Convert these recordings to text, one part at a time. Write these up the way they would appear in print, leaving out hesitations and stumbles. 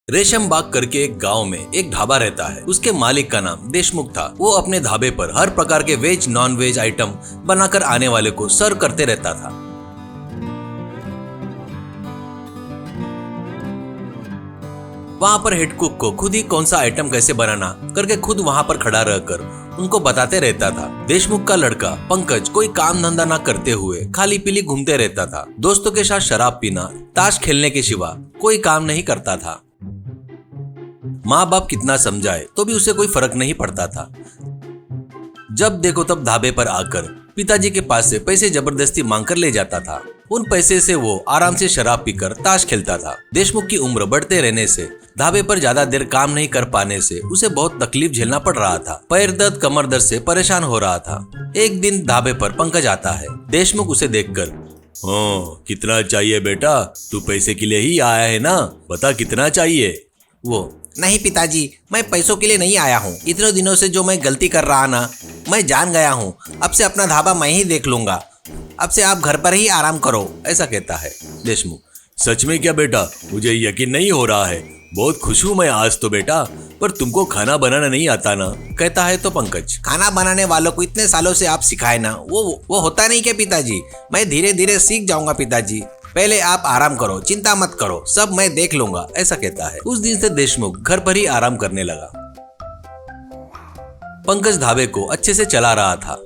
रेशम बाग करके एक गांव में एक ढाबा रहता है। उसके मालिक का नाम देशमुख था। वो अपने ढाबे पर हर प्रकार के वेज नॉन वेज आइटम बनाकर आने वाले को सर्व करते रहता था। वहाँ पर हेड कुक को खुद ही कौन सा आइटम कैसे बनाना करके खुद वहाँ पर खड़ा रहकर उनको बताते रहता था। देशमुख का लड़का पंकज कोई काम धंधा ना करते हुए खाली पीली घूमते रहता था। दोस्तों के साथ शराब पीना, ताश खेलने के सिवा कोई काम नहीं करता था। माँ बाप कितना समझाए तो भी उसे कोई फर्क नहीं पड़ता था। जब देखो तब ढाबे पर आकर पिताजी के पास से पैसे जबरदस्ती मांगकर ले जाता था। उन पैसे से वो आराम से शराब पीकर ताश खेलता था। देशमुख की उम्र बढ़ते रहने से ढाबे पर ज्यादा देर काम नहीं कर पाने से उसे बहुत तकलीफ झेलना पड़ रहा था। पैर दर्द, कमर दर्द से परेशान हो रहा था। एक दिन ढाबे पर पंकज आता है। देशमुख उसे देखकर, हाँ कितना चाहिए बेटा, तू पैसे के लिए ही आया है ना, बता कितना चाहिए। वो, नहीं पिताजी, मैं पैसों के लिए नहीं आया हूँ। इतने दिनों से जो मैं गलती कर रहा ना, मैं जान गया हूँ। अब से अपना ढाबा मैं ही देख लूंगा। अब से आप घर पर ही आराम करो, ऐसा कहता है देशमुख। सच में क्या बेटा, मुझे यकीन नहीं हो रहा है। बहुत खुश हूँ मैं आज तो बेटा, पर तुमको खाना बनाना नहीं आता ना, कहता है तो पंकज। खाना बनाने वालों को इतने सालों से आप सिखाए ना, वो होता नहीं क्या पिताजी? मैं धीरे धीरे सीख जाऊंगा पिताजी। पहले आप आराम करो, चिंता मत करो, सब मैं देख लूंगा, ऐसा कहता है। उस दिन से देशमुख घर पर ही आराम करने लगा। पंकज ढाबे को अच्छे से चला रहा था।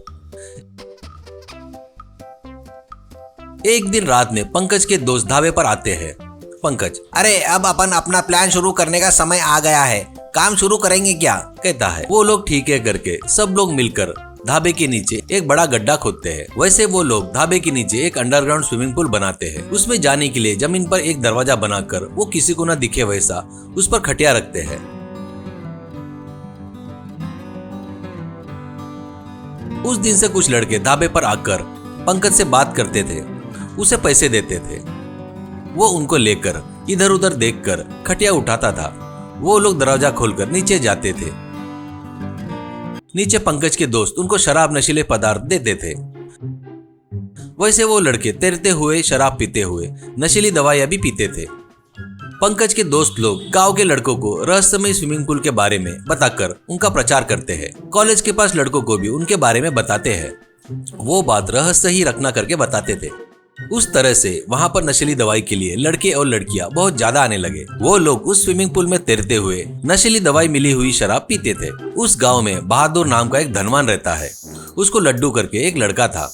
एक दिन रात में पंकज के दोस्त ढाबे पर आते हैं। पंकज, अरे अब अपन अपना प्लान शुरू करने का समय आ गया है, काम शुरू करेंगे क्या, कहता है। वो लोग ठीक है करके सब लोग मिलकर ढाबे के नीचे एक बड़ा गड्ढा खोदते हैं। वैसे वो लोग ढाबे के नीचे एक अंडरग्राउंड स्विमिंग पूल बनाते हैं। उसमें जाने के लिए जमीन पर एक दरवाजा बनाकर वो किसी को न दिखे वैसा उस पर खटिया रखते हैं। उस दिन से कुछ लड़के ढाबे पर आकर पंकज से बात करते थे, उसे पैसे देते थे। वो उनको लेकर इधर उधर देखकर खटिया उठाता था। वो लोग दरवाजा खोलकर नीचे जाते थे। नीचे पंकज के दोस्त उनको शराब, नशीले पदार्थ देते थे। वैसे वो लड़के तैरते हुए, शराब पीते हुए, नशीली दवाइयां भी पीते थे। पंकज के दोस्त लोग गांव के लड़कों को रहस्यमय स्विमिंग पूल के बारे में बताकर उनका प्रचार करते हैं। कॉलेज के पास लड़कों को भी उनके बारे में बताते हैं। वो बात रहस्य ही रखना करके बताते थे। उस तरह से वहां पर नशीली दवाई के लिए लड़के और लड़कियां बहुत ज्यादा आने लगे। वो लोग उस स्विमिंग पूल में तैरते हुए नशीली दवाई मिली हुई शराब पीते थे। उस गांव में बहादुर नाम का एक धनवान रहता है। उसको लड्डू करके एक लड़का था।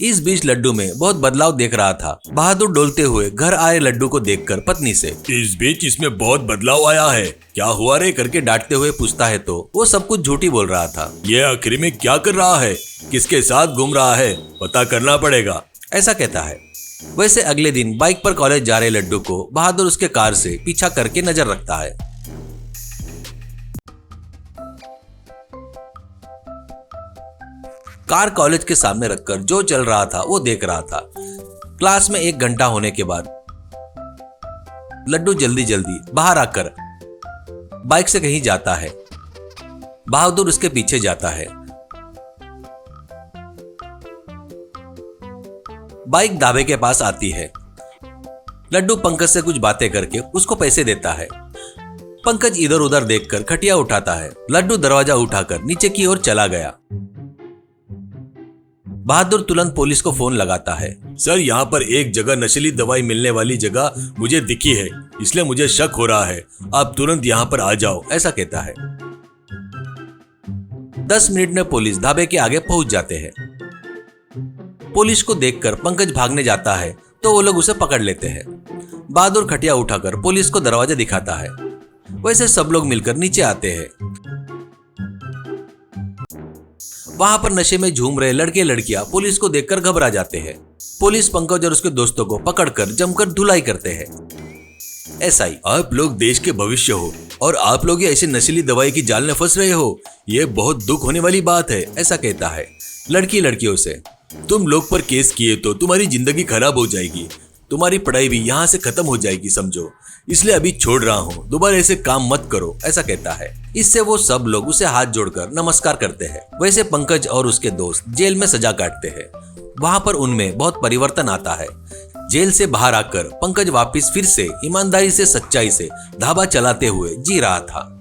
इस बीच लड्डू में बहुत बदलाव देख रहा था। बहादुर डोलते हुए घर आए लड्डू को देखकर पत्नी से, इस बीच इसमें बहुत बदलाव आया है, क्या हुआ रे, करके डांटते हुए पूछता है तो वो सब कुछ झूठी बोल रहा था। ये आखिर में क्या कर रहा है, किसके साथ घूम रहा है, पता करना पड़ेगा, ऐसा कहता है। वैसे अगले दिन बाइक पर कॉलेज जा रहे लड्डू को बहादुर उसके कार से पीछा करके नजर रखता है। कार कॉलेज के सामने रखकर जो चल रहा था वो देख रहा था। क्लास में 1 घंटा होने के बाद लड्डू जल्दी जल्दी बाहर आकर बाइक से कहीं जाता है। बहादुर उसके पीछे जाता है। बाइक ढाबे के पास आती है। लड्डू पंकज से कुछ बातें करके उसको पैसे देता है। पंकज इधर उधर देखकर खटिया उठाता है। लड्डू दरवाजा उठाकर नीचे की ओर चला गया। बहादुर तुरंत पुलिस को फोन लगाता है। सर, यहाँ पर एक जगह नशीली दवाई मिलने वाली जगह मुझे दिखी है, इसलिए मुझे शक हो रहा है, आप तुरंत यहाँ पर आ जाओ, ऐसा कहता है। 10 मिनट में पुलिस ढाबे के आगे पहुंच जाते हैं। पुलिस को देखकर पंकज भागने जाता है तो वो लोग उसे पकड़ लेते हैं। बहादुर खटिया उठाकर पुलिस को दरवाजा दिखाता है। वैसे सब लोग मिलकर नीचे आते हैं। वहां पर नशे में झूम रहे लड़के लड़कियां पुलिस को देखकर घबरा जाते हैं। पुलिस पंकज और उसके दोस्तों को पकड़कर जमकर धुलाई करते हैं। एसआई, आप लोग देश के भविष्य हो और आप लोग ऐसे नशीली दवाई की जाल में फंस रहे हो, ये बहुत दुख होने वाली बात है, ऐसा कहता है। लड़की लड़कियों से, तुम लोग पर केस किए तो तुम्हारी जिंदगी खराब हो जाएगी, तुम्हारी पढ़ाई भी यहाँ से खत्म हो जाएगी समझो, इसलिए अभी छोड़ रहा हूँ, दोबारा ऐसे काम मत करो, ऐसा कहता है। इससे वो सब लोग उसे हाथ जोड़कर नमस्कार करते हैं। वैसे पंकज और उसके दोस्त जेल में सजा काटते हैं। वहां पर उनमें बहुत परिवर्तन आता है। जेल से बाहर आकर पंकज वापस फिर से ईमानदारी से सच्चाई से ढाबा चलाते हुए जी रहा था।